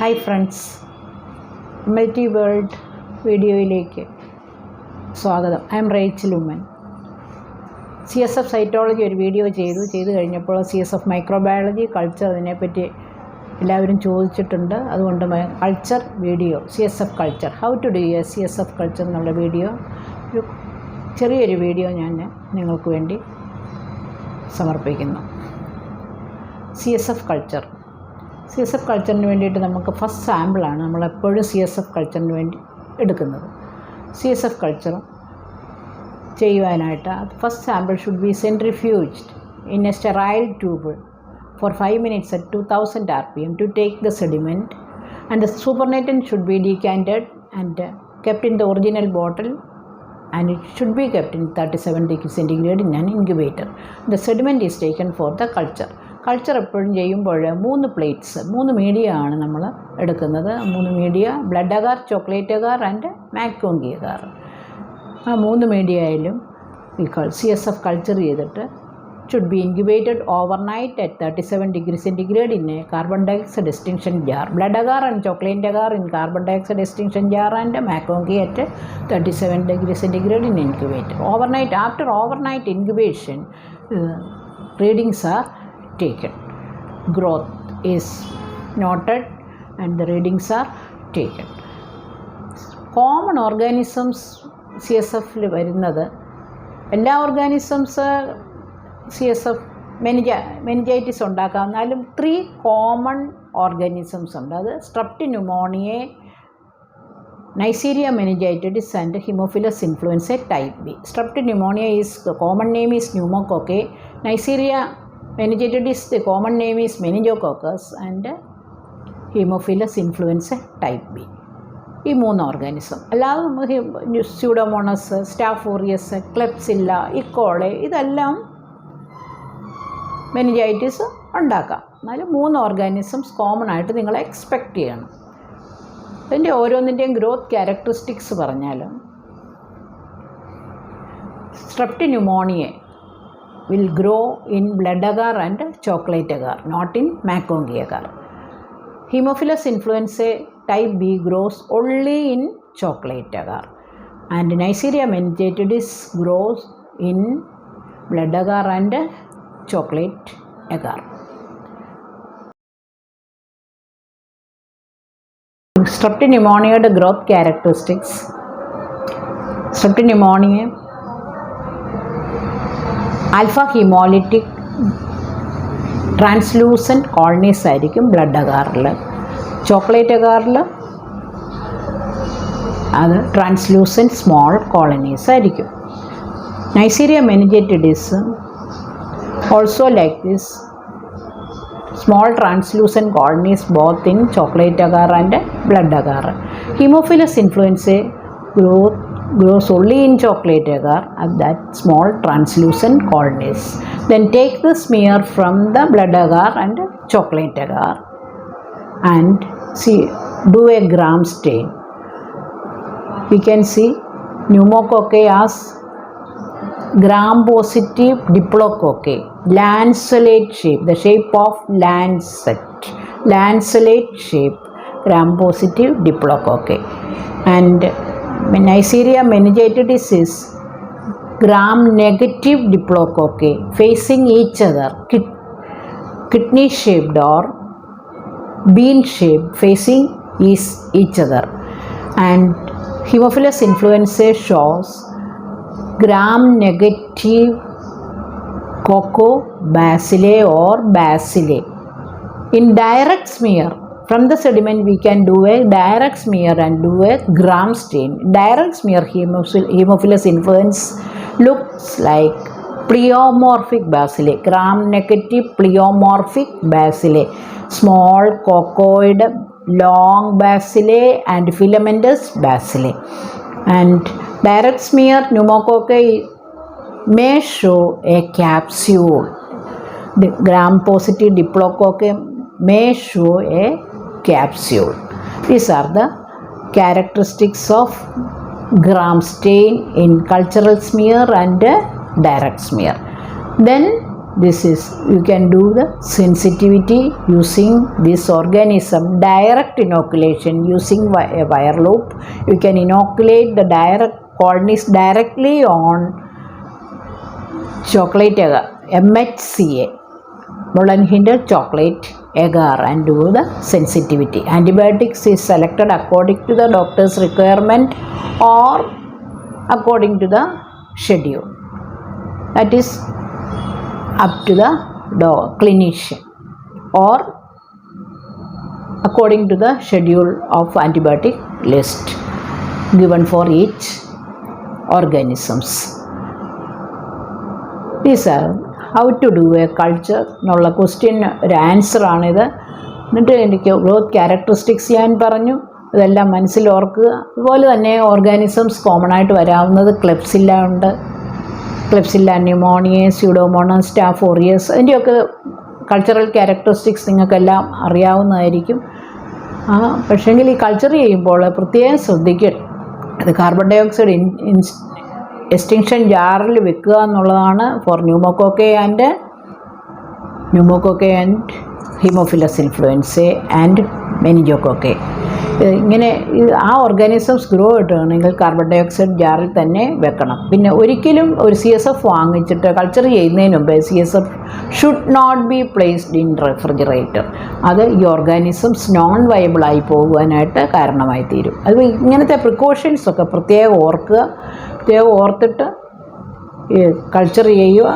Hi friends, multi world വീഡിയോയിലേക്ക് സ്വാഗതം. I'm Rachel Oommen. CSF cytology ഒരു വീഡിയോ ചെയ്തു കഴിഞ്ഞപ്പോൾ CSF മൈക്രോബയോളജി കൾച്ചർ ഇതിനെപ്പറ്റി എല്ലാവരും ചോദിച്ചിട്ടുണ്ട്. അതുകൊണ്ട് culture video, CSF culture, how to do a CSF culture എന്നുള്ള വീഡിയോ, ഒരു ചെറിയൊരു വീഡിയോ ഞാൻ നിങ്ങൾക്ക് വേണ്ടി സമർപ്പിക്കുന്നു. CSF കൾച്ചറിന് വേണ്ടിയിട്ട് നമുക്ക് ഫസ്റ്റ് സാമ്പിളാണ് നമ്മളെപ്പോഴും CSF കൾച്ചറിന് വേണ്ടി എടുക്കുന്നത്. CSF കൾച്ചർ ചെയ്യുവാനായിട്ട് first sample should be centrifuged in a sterile tube for 5 minutes at 2000 rpm to take the sediment, and the supernatant should be decanted and kept in the original bottle, and it should be kept in 37 degrees centigrade in an incubator. The sediment is taken for the culture. Culture എപ്പോഴും ചെയ്യുമ്പോൾ 3 plates, 3 media ആണ് നമ്മൾ എടുക്കുന്നത്. 3 media, blood agar, chocolate agar and MacConkey agar. ആ 3 മീഡിയയിലും ഈ CSF culture ചെയ്തിട്ട് should be incubated overnight at 37 degrees centigrade in a carbon dioxide extinction jar. Blood agar and chocolate agar in carbon dioxide extinction jar and maconky at 37 degrees centigrade in incubator. Overnight, after overnight incubation, readings are taken. Growth is noted and the readings are taken. Common organisms CSF-ൽ വരുന്നത്, എല്ലാ organisms CSF meningitis ഉണ്ടാക്കാം. എന്നാലും 3 common organisms ഉണ്ട്. അത് streptopneumonia, Neisseria meningitis and haemophilus influenza type B. Streptopneumonia is common name is pneumococci. Neisseria meningitis the common name is meningococcus and haemophilus influenza type B. ഈ 3 organism. അല്ലാതെ നമുക്ക് Pseudomonas, സ്റ്റാഫോറിയസ്, ക്ലെപ്സില്ല, ഇക്കോളെ, ഇതെല്ലാം meningitis ഉണ്ടാക്കാം. എന്നാലും 3 organisms common ആയിട്ട് നിങ്ങൾ expect ചെയ്യണം. അതിൻ്റെ ഓരോന്നിൻ്റെയും ഗ്രോത്ത് ക്യാരക്ടറിസ്റ്റിക്സ് പറഞ്ഞാൽ, സ്ട്രെപ്റ്റോന്യൂമോണിയ will grow in blood agar and chocolate agar, not in maconky agar. Hemophilus influenzae type B grows only in chocolate agar, and Neisseria meningitis grows in blood agar and chocolate agar. Streptoneumonia's growth characteristics. Streptoneumoniae alpha haemolytic translucent colonies ആയിരിക്കും blood അഗാറിൽ. Chocolate അഗാറിൽ അത് translucent small colonies ആയിരിക്കും. നൈസീരിയ meningitis also like this small translucent colonies both in chocolate agar and blood agar. Haemophilus influenza grows only in chocolate agar at that small translucent colonies. Then take the smear from the blood agar and chocolate agar and do a gram stain. We can see pneumococci as gram positive diplococci, lanceolate shape, the shape of lanceolate shape, gram positive diplococci. And Neisseria meningitis is gram negative diplococci facing each other, kidney shaped or bean shaped facing each other. And Haemophilus influenzae shows gram negative coccobacilli or bacilli. In direct smear from the sediment, we can do a direct smear and do a gram stain. Direct smear Haemophilus influenzae looks like pleomorphic bacilli, gram negative pleomorphic bacilli, small coccoid, long bacilli and filamentous bacilli. And direct smear pneumococci may show a capsule. The gram positive diplococci may show a capsule. These are the characteristics of gram stain in cultural smear and direct smear. Then This is, you can do the sensitivity using this organism, direct inoculation using a wire loop. You can inoculate the direct colonies directly on chocolate agar, MHCA, Mullen-Hinter chocolate agar, and do the sensitivity. Antibiotics is selected according to the doctor's requirement or according to the schedule. That is up to the clinician, or according to the schedule of antibiotic list given for each organisms. These are how to do a culture എന്നുള്ള question ഒരു answer ആണിത്. എന്നിട്ട് എനിക്ക് growth characteristics ഞാൻ പറഞ്ഞു, ഇതെല്ലാം മനസ്സിൽ ഓർക്കുക. അതുപോലെ തന്നെ ഓർഗാനിസംസ് കോമൺ ആയിട്ട് വരാവുന്നത് ക്ലെപ്സില്ല ഉണ്ട്, ക്ലെപ്സില്ല ന്യൂമോണിയ, സ്യൂഡോമോണസ്, സ്റ്റാഫ് ഓറിയസ്, അതിൻ്റെയൊക്കെ കൾച്ചറൽ ക്യാരക്ടറിസ്റ്റിക്സ് നിങ്ങൾക്കെല്ലാം അറിയാവുന്നതായിരിക്കും. പക്ഷേങ്കിൽ ഈ കൾച്ചർ ചെയ്യുമ്പോൾ പ്രത്യേകം ശ്രദ്ധിക്കുക, അത് കാർബൺ ഡൈ ഓക്സൈഡ് എക്സ്റ്റിങ്ഷൻ ജാറിൽ വെക്കുക എന്നുള്ളതാണ് for pneumococci and haemophilus influenzae and മെനിഞ്ചോകോക്കെ. ഇങ്ങനെ ആ ഓർഗാനിസംസ് ഗ്രോ കിട്ടുകയാണെങ്കിൽ കാർബൺ ഡൈ ഓക്സൈഡ് ജാറിൽ തന്നെ വെക്കണം. പിന്നെ ഒരിക്കലും ഒരു CSF വാങ്ങിച്ചിട്ട് കൾച്ചർ ചെയ്യുന്നതിന് മുമ്പ് CSF should not be placed in refrigerator. അത് ഈ ഓർഗാനിസംസ് നോൺ വയബിളായി പോകുവാനായിട്ട് കാരണമായി തീരും. അത് ഇങ്ങനത്തെ പ്രിക്കോഷൻസൊക്കെ പ്രത്യേകം ഓർക്കുക, പ്രത്യേകം ഓർത്തിട്ട് കൾച്ചർ ചെയ്യുക.